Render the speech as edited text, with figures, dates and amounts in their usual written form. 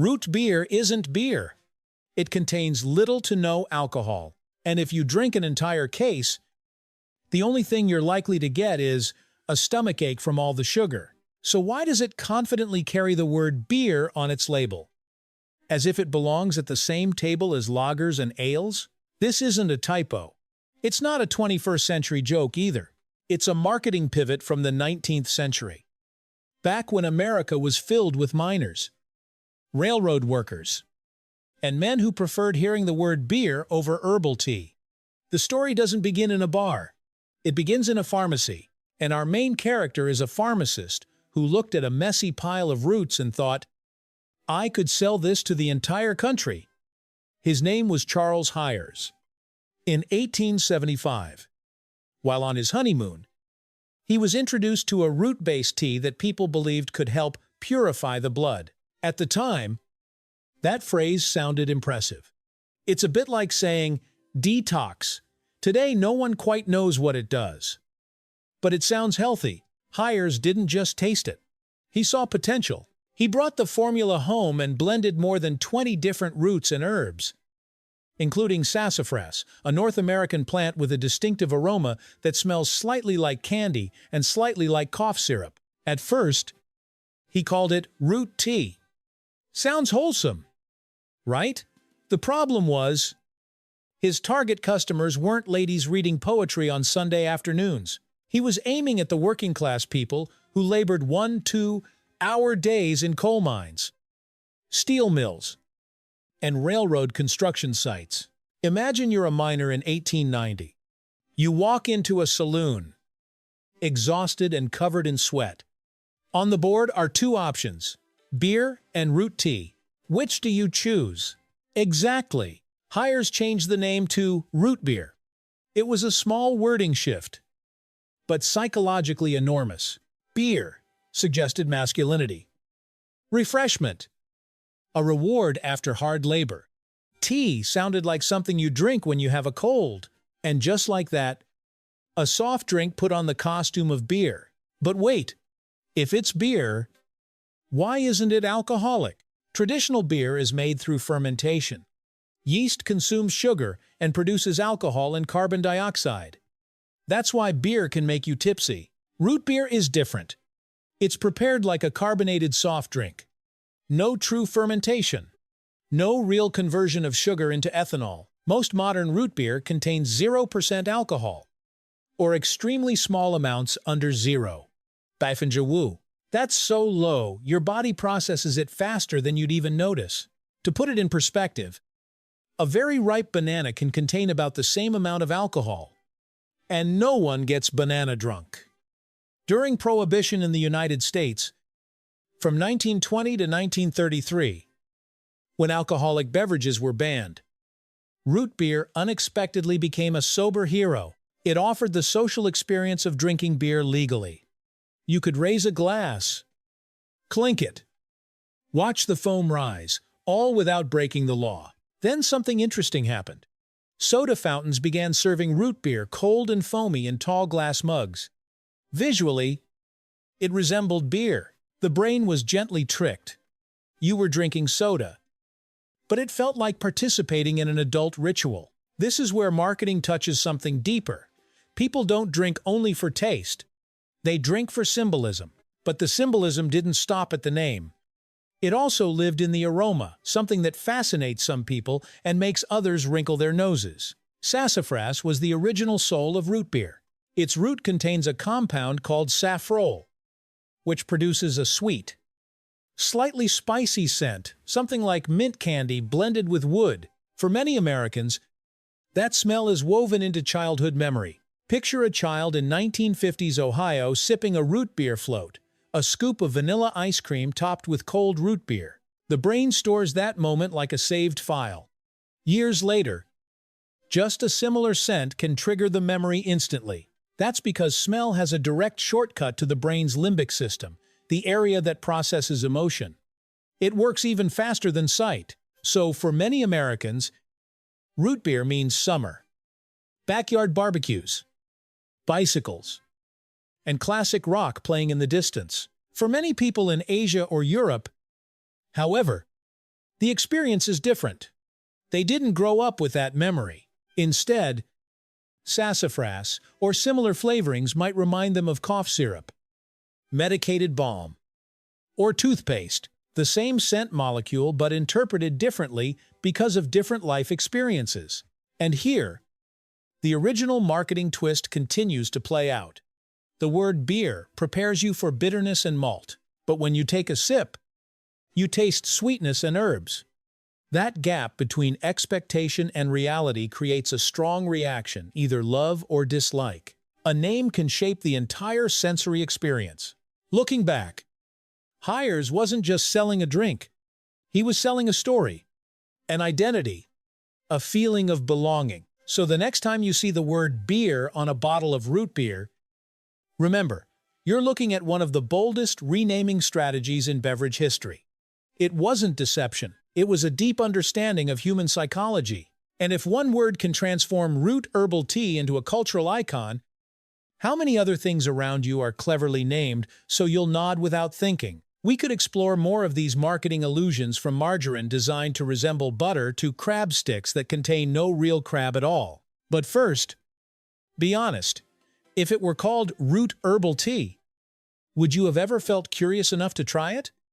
Root beer isn't beer. It contains little to no alcohol, and if you drink an entire case, the only thing you're likely to get is a stomachache from all the sugar. So why does it confidently carry the word beer on its label? As if it belongs at the same table as lagers and ales? This isn't a typo. It's not a 21st century joke either. It's a marketing pivot from the 19th century. Back when America was filled with miners, railroad workers, and men who preferred hearing the word beer over herbal tea. The story doesn't begin in a bar. It begins in a pharmacy, and our main character is a pharmacist who looked at a messy pile of roots and thought, I could sell this to the entire country. His name was Charles Hires. In 1875, while on his honeymoon, he was introduced to a root-based tea that people believed could help purify the blood. At the time, that phrase sounded impressive. It's a bit like saying, detox. Today, no one quite knows what it does. But it sounds healthy. Hires didn't just taste it. He saw potential. He brought the formula home and blended more than 20 different roots and herbs, including sassafras, a North American plant with a distinctive aroma that smells slightly like candy and slightly like cough syrup. At first, he called it root tea. Sounds wholesome, right? The problem was, his target customers weren't ladies reading poetry on Sunday afternoons. He was aiming at the working-class people who labored 1-2-hour days in coal mines, steel mills, and railroad construction sites. Imagine you're a miner in 1890. You walk into a saloon, exhausted and covered in sweat. On the board are two options, beer and root tea. Which do you choose? Exactly. Hires changed the name to root beer. It was a small wording shift, but psychologically enormous. Beer suggested masculinity. Refreshment, a reward after hard labor. Tea sounded like something you drink when you have a cold. And just like that, a soft drink put on the costume of beer. But wait, if it's beer, why isn't it alcoholic? Traditional beer is made through fermentation. Yeast consumes sugar and produces alcohol and carbon dioxide. That's why beer can make you tipsy. Root beer is different. It's prepared like a carbonated soft drink. No true fermentation. No real conversion of sugar into ethanol. Most modern root beer contains 0% alcohol, or extremely small amounts under 0. Baifanjawu. That's so low, your body processes it faster than you'd even notice. To put it in perspective, a very ripe banana can contain about the same amount of alcohol, and no one gets banana drunk. During Prohibition in the United States, from 1920 to 1933, when alcoholic beverages were banned, root beer unexpectedly became a sober hero. It offered the social experience of drinking beer legally. You could raise a glass, clink it, watch the foam rise, all without breaking the law. Then something interesting happened. Soda fountains began serving root beer cold and foamy in tall glass mugs. Visually, it resembled beer. The brain was gently tricked. You were drinking soda. But it felt like participating in an adult ritual. This is where marketing touches something deeper. People don't drink only for taste. They drink for symbolism. But the symbolism didn't stop at the name. It also lived in the aroma, something that fascinates some people and makes others wrinkle their noses. Sassafras was the original soul of root beer. Its root contains a compound called saffrole, which produces a sweet, slightly spicy scent, something like mint candy blended with wood. For many Americans, that smell is woven into childhood memory. Picture a child in 1950s Ohio sipping a root beer float, a scoop of vanilla ice cream topped with cold root beer. The brain stores that moment like a saved file. Years later, just a similar scent can trigger the memory instantly. That's because smell has a direct shortcut to the brain's limbic system, the area that processes emotion. It works even faster than sight. So, for many Americans, root beer means summer, backyard barbecues, bicycles, and classic rock playing in the distance. For many people in Asia or Europe, however, The experience is different. They didn't grow up with that memory. Instead, sassafras or similar flavorings might remind them of cough syrup, medicated balm, or toothpaste, the same scent molecule but interpreted differently because of different life experiences. And here, the original marketing twist continues to play out. The word beer prepares you for bitterness and malt, but when you take a sip, you taste sweetness and herbs. That gap between expectation and reality creates a strong reaction, either love or dislike. A name can shape the entire sensory experience. Looking back, Hires wasn't just selling a drink. He was selling a story, an identity, a feeling of belonging. So the next time you see the word beer on a bottle of root beer, remember, you're looking at one of the boldest renaming strategies in beverage history. It wasn't deception. It was a deep understanding of human psychology. And if one word can transform root herbal tea into a cultural icon, how many other things around you are cleverly named so you'll nod without thinking? We could explore more of these marketing illusions, from margarine designed to resemble butter to crab sticks that contain no real crab at all. But first, be honest. If it were called root herbal tea, would you have ever felt curious enough to try it?